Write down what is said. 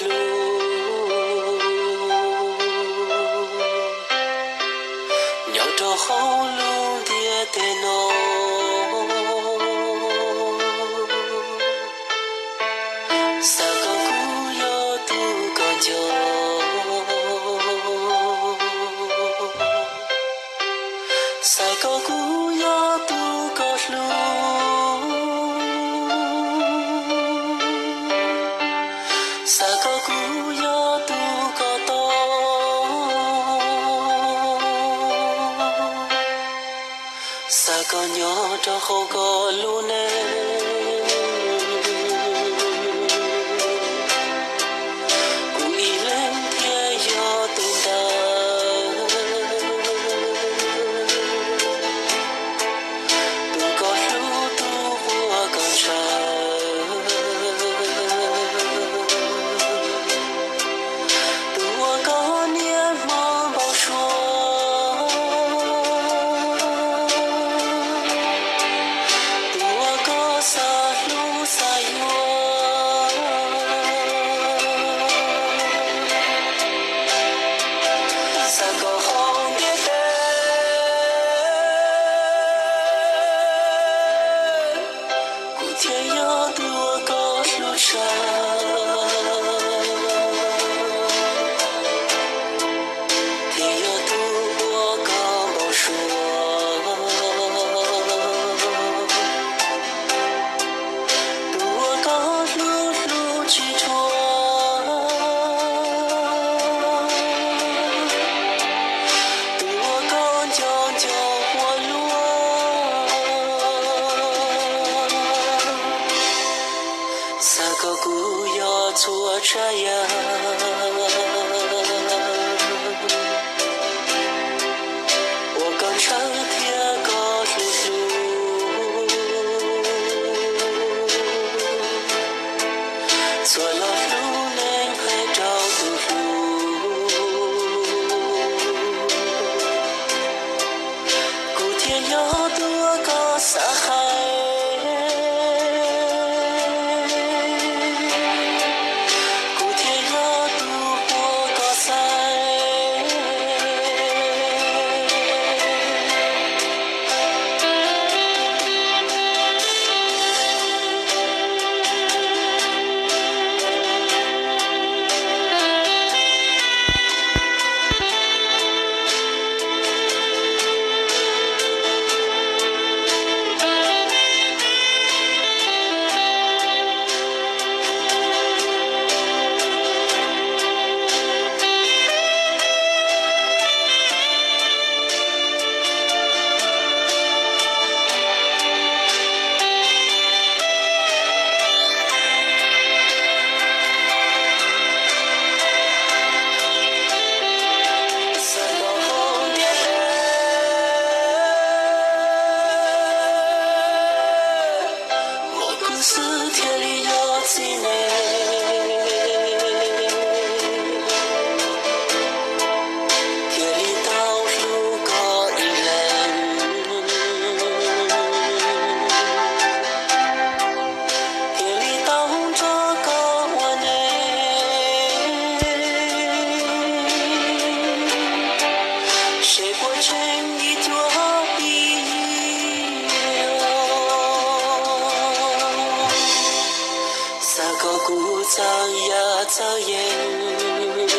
路，鸟到后路跌跌喏，萨个古哟杜干酒，萨个古哟杜干路。萨个古哟杜个多，萨个鸟着后个路呢，古一人天哟东的，杜个路杜我个车。天涯多高路上，天涯多高毛说，多高路去托，多高叫我路。萨个古哟做这样，我刚上天高路，做了路能拍照路，古天要多高撒海。是天里有几呢？天里道路高一人，天里道着高我呢，谁过成一朵萨个古藏呀藏烟。